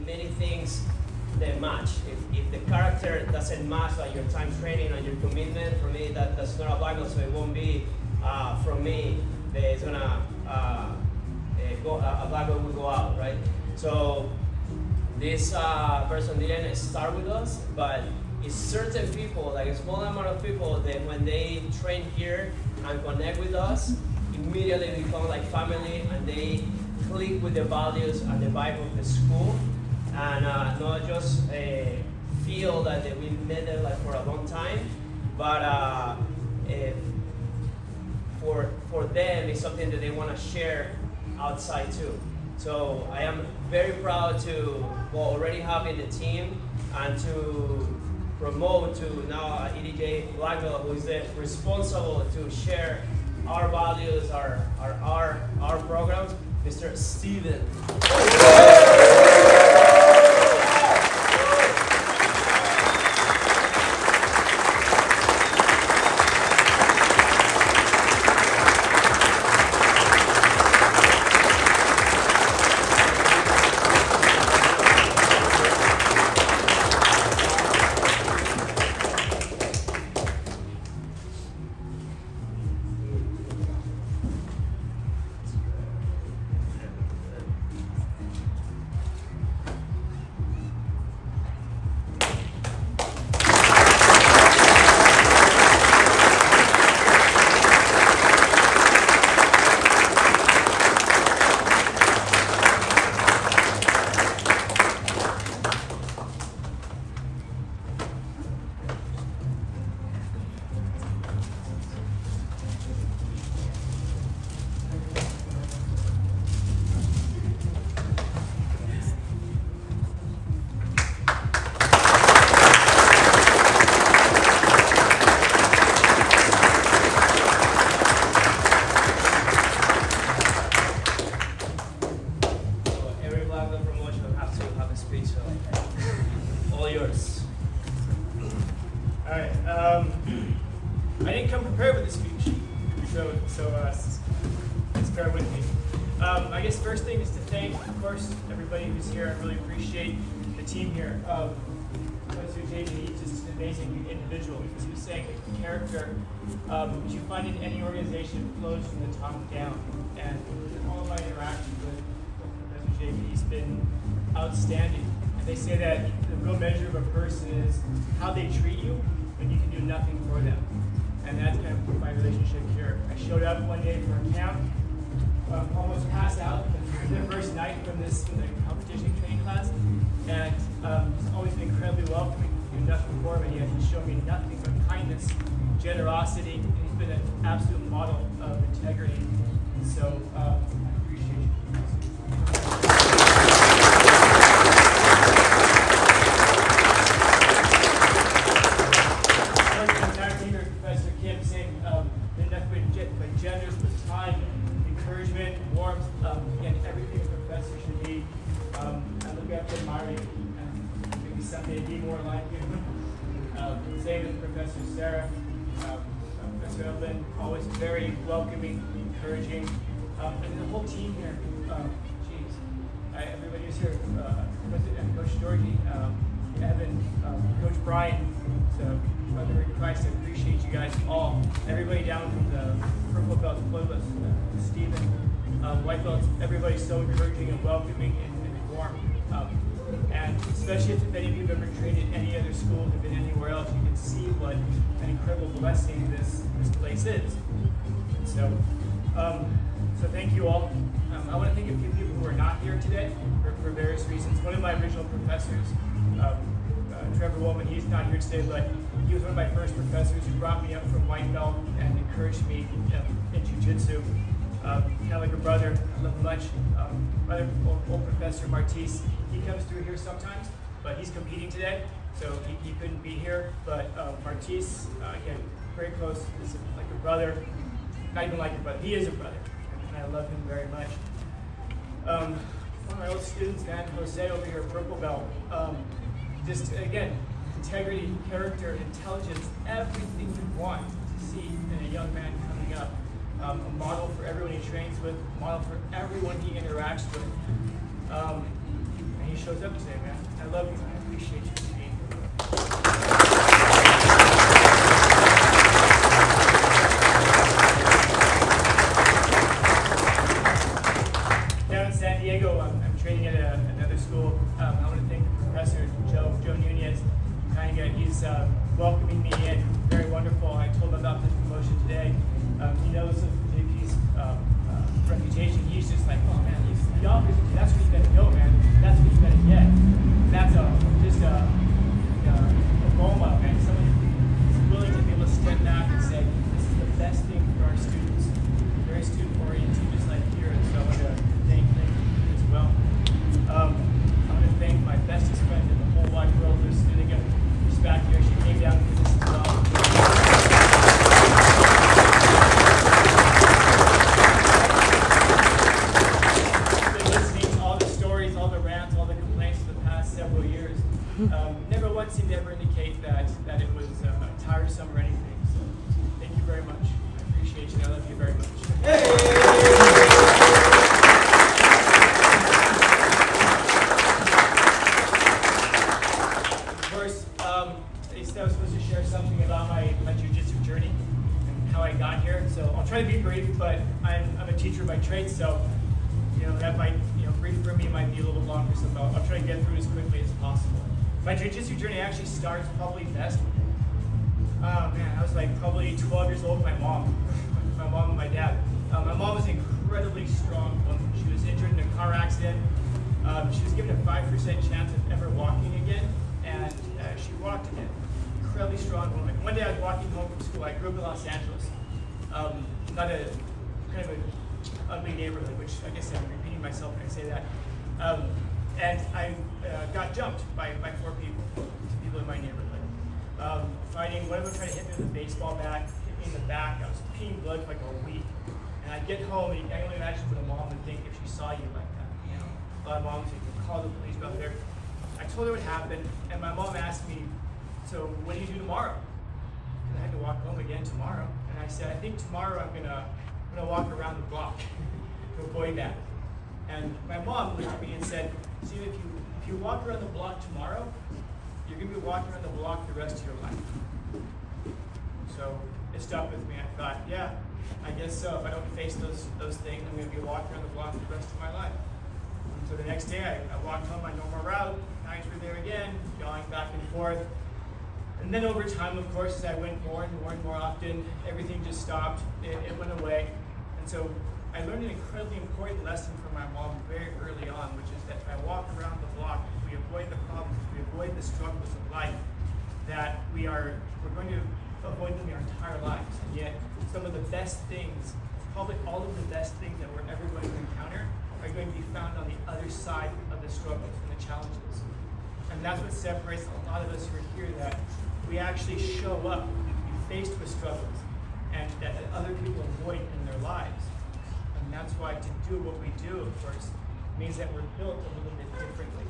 many things that match. If the character doesn't match like your time training and your commitment, for me that's not a black belt, so it won't be from me that it's gonna a black belt will go out, right? So this person didn't start with us, but it's certain people, like a small amount of people, that when they train here and connect with us, immediately become like family, and they click with the values and the vibe of the school, and not just feel that we met them like for a long time, but for them it's something that they want to share outside too. So I am very proud to already have in the team and to promote to now EDJ Black Belt, who is responsible to share our values, our programs, Mr. Steven. I didn't come prepared with a speech, so bear with me. I guess first thing is to thank, of course, everybody who's here. I really appreciate the team here. Professor JJ, he's just an amazing individual, because he was saying that character, which you find in any organization, flows from the top down. And in all of my interactions with Professor JJ, he's been outstanding. And they say that the real measure of a person is how they treat you when you can do nothing for them. And that's kind of my relationship here. I showed up one day for a camp, almost passed out the first night from the competition training class, and he's always been incredibly welcoming. Do nothing for me, yet he's shown me nothing but kindness, generosity, and he's been an absolute model of integrity. And so I appreciate you. Professor Kim saying been nothing but generous with time, encouragement, warmth, and everything a professor should be. I look up to admiring and maybe someday be more like him. Same with Professor Sarah, Professor Evelyn, always very welcoming, encouraging, and the whole team here. Everybody who's here, Coach Georgie, Evan, Coach Brian, so Brother in Christ, I appreciate you guys all. Everybody down from the purple belt, blue belt, Stephen, white belts, everybody's so encouraging and welcoming and warm. And especially if any of you have ever trained at any other school, have been anywhere else, you can see what an incredible blessing this place is. So thank you all. I want to thank a few people who are not here today for various reasons. One of my original professors, Trevor Wollman, he's not here today, but he was one of my first professors who brought me up from white belt and encouraged me in jiu-jitsu. Kind of like a brother, I love him much. Other old Professor Martis, he comes through here sometimes, but he's competing today, so he couldn't be here. But Martis, again, very close, is like a brother, not even like a brother, he is a brother, and I love him very much. One of my old students, man, Jose over here, purple belt, just again, integrity, character, intelligence, everything you want to see in a young man coming up. A model for everyone he trains with, a model for everyone he interacts with. And he shows up today, man. I love you, man. I appreciate you for being here. Down in San Diego, I'm training at another school. I want to thank Professor Joe Nunez. He's welcoming me in. Very wonderful. I told him about this promotion today. He knows of JP's reputation. He's just like, oh man, the offers, that's where you gotta go, man. That's what you gotta get. That's just a MoMA, man. Someone who's willing to be able to step back and say, this is the best thing for our students. Very student-oriented, just like here. And so I want to thank him as well. I want to thank my bestest friend in the whole wide world who's sitting up back here. She came down to this as well. Been listening to all the stories, all the rants, all the complaints for the past several years. Never once seemed to ever indicate that it was tiresome or anything. So thank you very much. I appreciate you. I love you very much. I was supposed to share something about my jiu-jitsu journey and how I got here. So I'll try to be brief, but I'm a teacher by trade, so that might, brief for me might be a little bit longer, so I'll try to get through it as quickly as possible. My jiu-jitsu journey actually starts probably best. I was like probably 12 years old with my mom and my dad. My mom was an incredibly strong woman. She was injured in a car accident. She was given a 5% chance of ever walking again, and she walked again. Incredibly strong woman. One day I was walking home from school. I grew up in Los Angeles. Not a kind of an ugly neighborhood, which I guess I'm repeating myself when I say that. And I got jumped by 4 people, 2 people in my neighborhood. Fighting, one of them tried to hit me with a baseball bat, hit me in the back. I was peeing blood for like a week. And I'd get home, and I can only imagine what a mom would think if she saw you like that. A lot of moms would call the police out there. I told her what happened, and my mom asked me, so what do you do tomorrow? And I had to walk home again tomorrow. And I said, I think tomorrow I'm gonna walk around the block to avoid that. And my mom looked at me and said, see, if you walk around the block tomorrow, you're gonna be walking around the block the rest of your life. So it stuck with me. I thought, yeah, I guess so. If I don't face those things, I'm gonna be walking around the block the rest of my life. And so the next day I walked home my normal route. Guys were there again, going back and forth. And then over time, of course, as I went more and more often, everything just stopped. It went away. And so I learned an incredibly important lesson from my mom very early on, which is that if I walk around the block, if we avoid the problems, if we avoid the struggles of life, that we're going to avoid them our entire lives. And yet, some of the best things, probably all of the best things that we're ever going to encounter are going to be found on the other side of the struggles and the challenges. And that's what separates a lot of us who are here, that we actually show up, be faced with struggles, and that other people avoid in their lives. And that's why to do what we do, of course, means that we're built a little bit differently.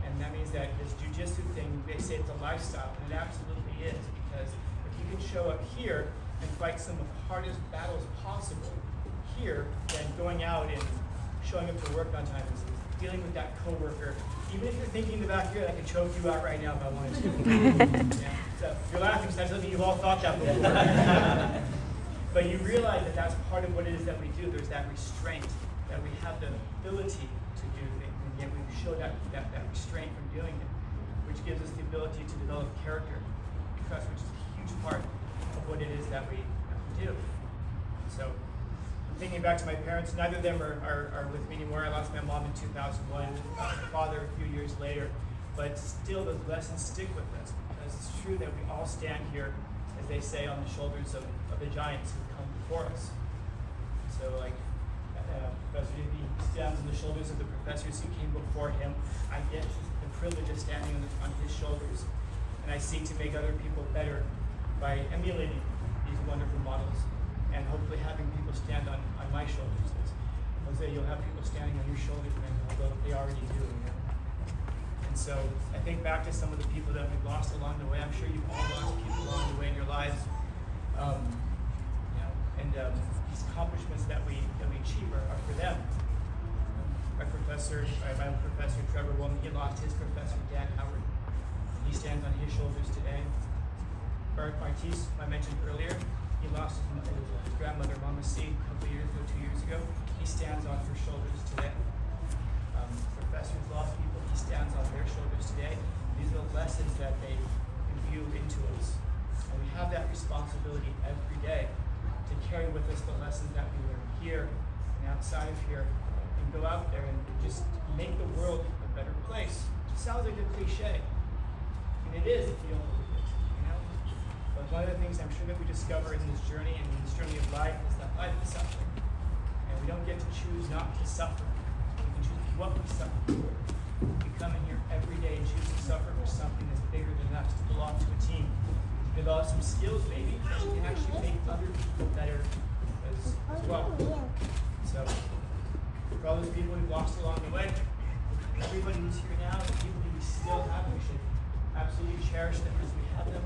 And that means that this jiu-jitsu thing, they say it's a lifestyle, and it absolutely is, because if you can show up here and fight some of the hardest battles possible here, then going out and showing up to work on time, dealing with that coworker, even if you're thinking in the back here, I could choke you out right now if I wanted to. Yeah. So you're laughing, so that's something you've all thought that before. But you realize that that's part of what it is that we do. There's that restraint, that we have the ability to do things, and yet we show that restraint from doing it, which gives us the ability to develop character, trust, which is a huge part of what it is that we do. So, thinking back to my parents, neither of them are with me anymore. I lost my mom in 2001, my father a few years later, but still those lessons stick with us, because it's true that we all stand here, as they say, on the shoulders of the giants who come before us. So like Professor J.B. stands on the shoulders of the professors who came before him. I get the privilege of standing on his shoulders, and I seek to make other people better by emulating these wonderful models, and hopefully having people stand on my shoulders. Jose, you'll have people standing on your shoulders, man, although they already do. And so I think back to some of the people that we've lost along the way. I'm sure you've all lost people along the way in your lives. And these accomplishments that we achieve are for them. My professor professor, my Professor Trevor Wollman, he lost his professor, Dan Howard. He stands on his shoulders today. Martis, I mentioned earlier, he lost his grandmother, Mama C, a couple years ago, 2 years ago. He stands on her shoulders today. Professors lost people, he stands on their shoulders today. These are the lessons that they imbue into us. And we have that responsibility every day to carry with us the lessons that we learn here and outside of here, and go out there and just make the world a better place. It sounds like a cliche, and it is if you don't believe it, you know? But one of the things I'm sure that we discover in this journey and in this journey of life is that life is suffering. And we don't get to choose not to suffer. We can choose what we suffer for. We come in here every day and choose to suffer for something that's bigger than us, to belong to a team, to develop some skills maybe that we can actually make other people better as well. So, for all those people we've lost along the way, everybody who's here now, the people who we still have, we should absolutely cherish them as we have them.